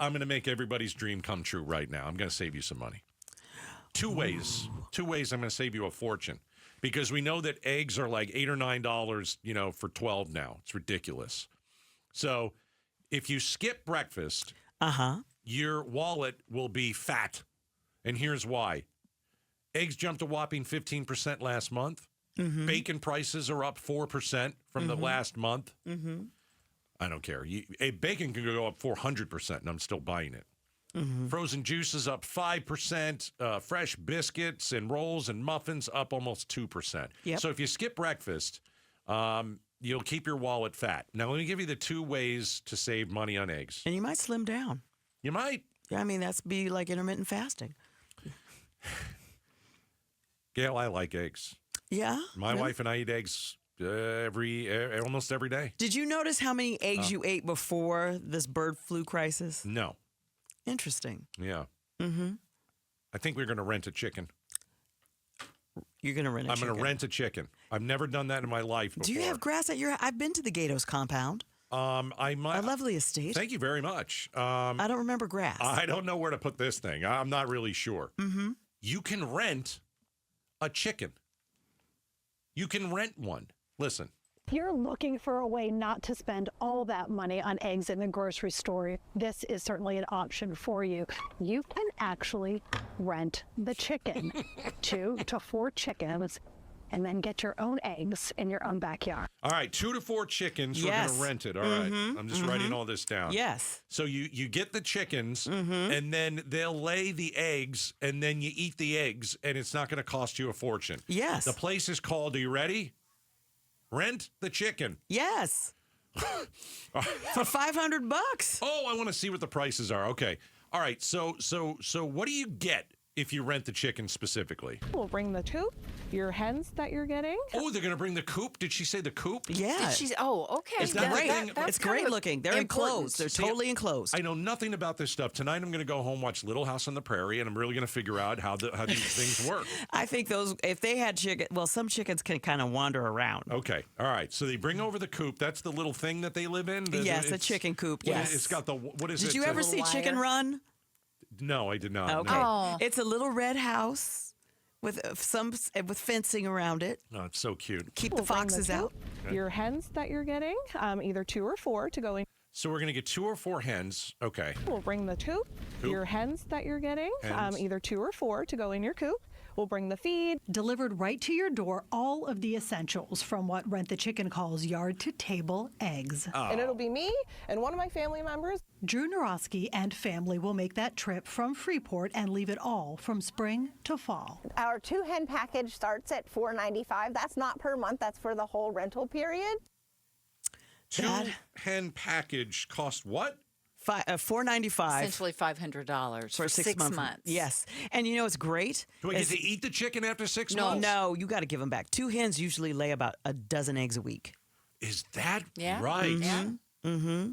I'm going to make everybody's dream come true right now. I'm going to save you some money. Two ways. I'm going to save you a fortune. Because we know that eggs are like $8 or $9, for 12 now. It's ridiculous. So if you skip breakfast, your wallet will be fat. And here's why. Eggs jumped a whopping 15% last month. Bacon prices are up 4% from the last month. I don't care. Bacon can go up 400%, and I'm still buying it. Frozen juices up 5%. Fresh biscuits and rolls and muffins up almost 2%. Yep. So if you skip breakfast, you'll keep your wallet fat. Now, let me give you the 2 ways to save money on eggs. And you might slim down. You might. Yeah, I mean, that's be like intermittent fasting. Gail, I like eggs. Yeah? My wife and I eat eggs almost every day. Did you notice how many eggs you ate before this bird flu crisis? No. Interesting. Yeah. I think we're going to rent a chicken. You're going to rent a chicken? I'm going to rent a chicken. I've never done that in my life before. Do you have grass at your house? I've been to the Gaydos compound. I might. A lovely estate. Thank you very much. I don't remember grass. I don't know where to put this thing. I'm not really sure. You can rent a chicken. You can rent one. Listen. You're looking for a way not to spend all that money on eggs in the grocery store. This is certainly an option for you. You can actually rent the chicken, 2 to 4 chickens, and then get your own eggs in your own backyard. All right, 2 to 4 chickens. Yes. We're going to rent it. All right. I'm just writing all this down. Yes. So you get the chickens, and then they'll lay the eggs, and then you eat the eggs, and it's not going to cost you a fortune. Yes. The place is called, are you ready? Rent the chicken. Yes. For $500. Oh, I want to see what the prices are. Okay. All right. So what do you get if you rent the chicken specifically? We'll bring the coop, your hens that you're getting. Oh, they're going to bring the coop? Did she say the coop? Yeah. Okay. Is that great. the It's great looking. They're enclosed. They're totally enclosed. I know nothing about this stuff. Tonight I'm going to go home, watch Little House on the Prairie, and I'm really going to figure out how these things work. I think if they had chicken, well, some chickens can kind of wander around. Okay. All right. So they bring over the coop. That's the little thing that they live in? Yes, a chicken coop. Yes. It's got what is it? Did you ever see Chicken Run? No, I did not. Okay. No. Oh. It's a little red house with fencing around it. Oh, it's so cute. Keep We'll the bring foxes coop, out. your hens that you're getting, either 2 or 4 to go in. So we're going to get 2 or 4 hens. Okay. We'll bring the coop, your hens that you're getting, Hens. either 2 or 4 to go in your coop. We'll bring the feed. Delivered right to your door, all of the essentials from what Rent the Chicken calls yard to table eggs. And it'll be me and one of my family members. Drew Narosky and family will make that trip from Freeport and leave it all from spring to fall. Our 2 hen package starts at $4.95. That's not per month, that's for the whole rental period. 2 hen package cost what? $4.95 Essentially $500 for 6 months. Yes. And you know what's great? Do I get to eat the chicken after 6 No, months? no, you got to give them back. 2 hens usually lay about a dozen eggs a week. Is that Yeah. right? Yeah.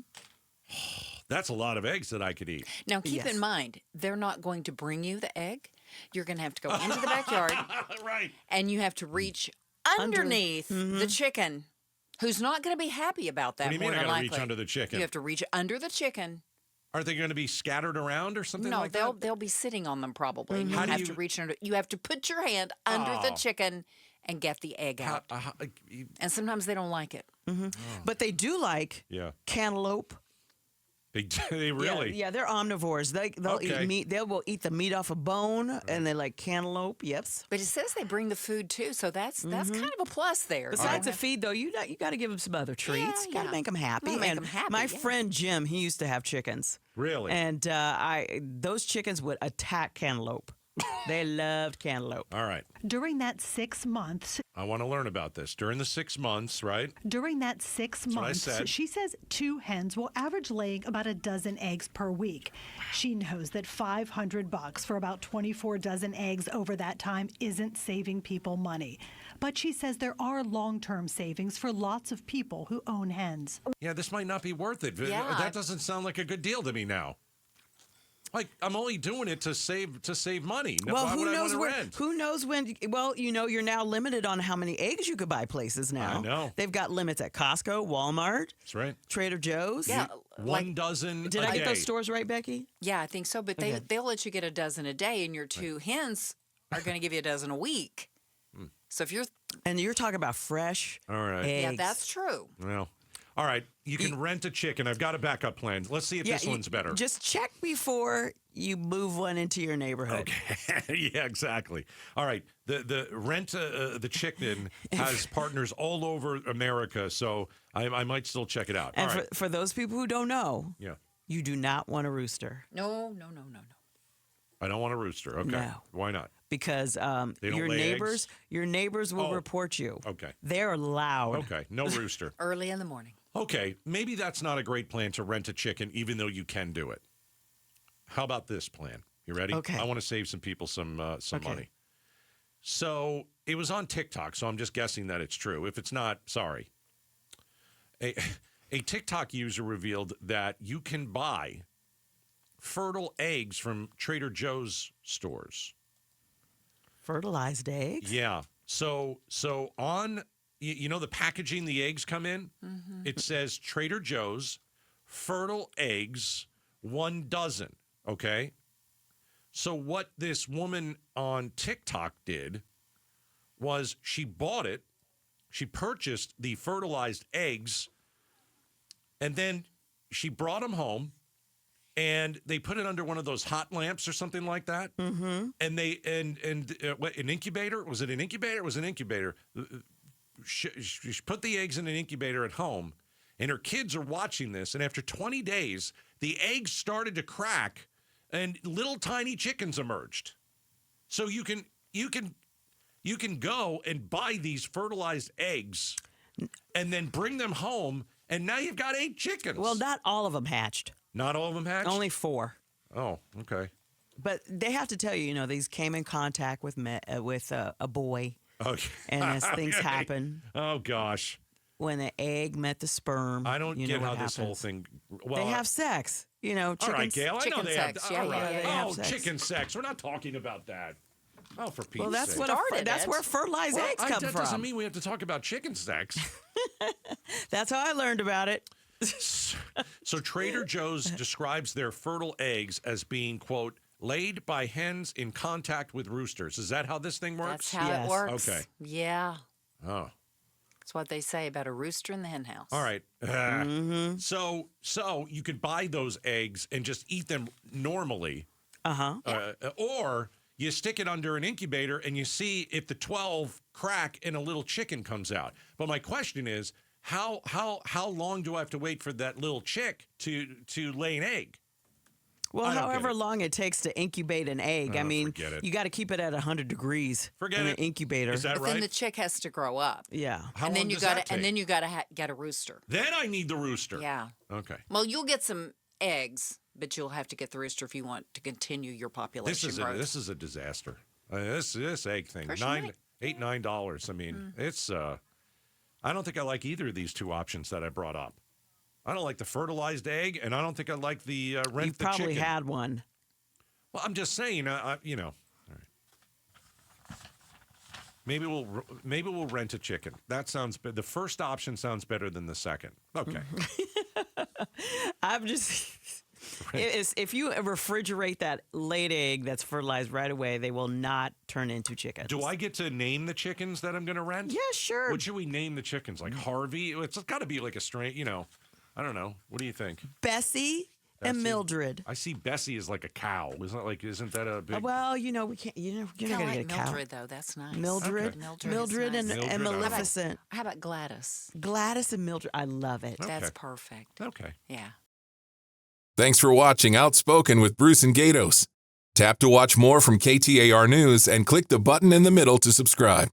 That's a lot of eggs that I could eat. Now, keep in mind, they're not going to bring you the egg. You're going to have to go into the backyard. Right. And you have to reach underneath the chicken, who's not going to be happy about that. What do you mean more I than gotta reach likely. under the chicken? You have to reach under the chicken. Are they going to be scattered around or something No, like that? they'll be sitting on them probably. And you How do have you- to reach under. You have to put your hand under the chicken and get the egg out. And sometimes they don't like it. But they do like Yeah. cantaloupe. They really? Yeah, they're omnivores. They'll Okay. eat meat. They will eat the meat off a bone, and they like cantaloupe. Yep. But it says they bring the food too, so that's kind of a plus there. Besides the feed, though, you got to give them some other treats. Yeah, Got to yeah. make them happy. Gotta make And 'em happy, my yeah. friend Jim, he used to have chickens, Really? and those chickens would attack cantaloupe. They loved cantaloupe. All right. During that 6 months, I want to learn about this. During the 6 months, right? During that 6 what I months, said. she says 2 hens will average laying about a dozen eggs per week. She knows that $500 for about 24 dozen eggs over that time isn't saving people money. But she says there are long-term savings for lots of people who own hens. Yeah, this might not be worth it. Yeah. That doesn't sound like a good deal to me now. Like, I'm only doing it to save money. Well, Why who would I knows wanna where? rent? Who knows when? Well, you're now limited on how many eggs you could buy places now. I know. They've got limits at Costco, Walmart, That's right. Trader Joe's. Yeah, One dozen Did a I day. get those stores right, Becky? yeah, I think so. But they'll let you get a dozen a day, and your 2 hens are going to give you a dozen a week. So if you're, And you're talking about fresh All right. eggs. yeah, that's true. Well, all right. You can rent a chicken. I've got a backup plan. Let's see if this one's better. Just check before you move one into your neighborhood. Okay. Yeah, exactly. All right. The rent the chicken has partners all over America, so I might still check it out. And all right. for those people who don't know, Yeah. you do not want a rooster No. I don't want a rooster. Okay. No. Why not? because don't your lay neighbors eggs? your neighbors will Oh. report you. Okay. They're loud. Okay. No rooster. Early in the morning. Okay. Maybe that's not a great plan to rent a chicken, even though you can do it. How about this plan? You ready? Okay. I want to save some people some Okay. money. So it was on TikTok, so I'm just guessing that it's true. If it's not, sorry. A TikTok user revealed that you can buy fertile eggs from Trader Joe's stores. Fertilized eggs? Yeah. So on you know the packaging the eggs come in, it says Trader Joe's fertile eggs 1 dozen. Okay. So what this woman on TikTok did was she bought it, she purchased the fertilized eggs, and then she brought them home, and they put it under one of those hot lamps or something like that. Mm-hmm. And they what, an incubator? Was it an incubator? It was an incubator. She put the eggs in an incubator at home, and her kids are watching this. And after 20 days, the eggs started to crack, and little tiny chickens emerged. So you can go and buy these fertilized eggs, and then bring them home, and now you've got 8 chickens. Well, not all of them hatched. Not all of them hatched? Only 4. Oh, okay. But they have to tell you, these came in contact with a boy. Okay. And as things Okay. happen, Oh, gosh. when the egg met the sperm, I don't you get know how what this whole happens. thing. Well, They have sex. Chickens. all right, Gayle. I know chicken they sex. have. Yeah, all yeah, right. yeah, yeah. Oh, They have sex. chicken sex. We're not talking about that. Oh, for Pete's Well, that's sake. what Started that's it. where fertilized eggs That come doesn't from. mean we have to talk about chicken sex. That's how I learned about it. So Trader Joe's describes their fertile eggs as being, quote, laid by hens in contact with roosters. Is that how this thing works? That's how Yes. it works. Okay. Yeah. Oh. That's what they say about a rooster in the hen house. All right. So you could buy those eggs and just eat them normally. Uh-huh. Or you stick it under an incubator and you see if the 12 crack and a little chicken comes out. But my question is, how long do I have to wait for that little chick to lay an egg? Well, I don't get however it. long it takes to incubate an egg, Oh, I mean, forget it. you got to keep it at 100 degrees Forget in it. an incubator. Is that But right? then the chick has to grow up. Yeah. How and then long you does gotta that take? and then you gotta get a rooster. Then I need the rooster. Yeah. Okay. Well, you'll get some eggs, but you'll have to get the rooster if you want to continue your population growth. This is a disaster. This egg thing, Personally? $9. I mean, it's. I don't think I like either of these two options that I brought up. I don't like the fertilized egg, and I don't think I like the rent You've the probably chicken. had one. Well, I'm just saying, All right. Maybe we'll rent a chicken. That sounds. The first option sounds better than the second. Okay. I'm just. If you refrigerate that laid egg that's fertilized right away, they will not turn into chickens. Do I get to name the chickens that I'm going to rent? Yeah, sure. What should we name the chickens? Like Harvey? It's got to be like a strange. I don't know. What do you think? Bessie and Bessie? Mildred. I see Bessie as like a cow. Isn't that a big? Well, we can't. You're not I gonna like get a cow. Mildred though. That's nice. Mildred, Okay. Mildred is nice. and Mildred, Maleficent. How about Gladys? Gladys and Mildred. I love it. Okay. That's perfect. Okay. Yeah. Thanks for watching Outspoken with Bruce and Gaydos. Tap to watch more from KTAR News and click the button in the middle to subscribe.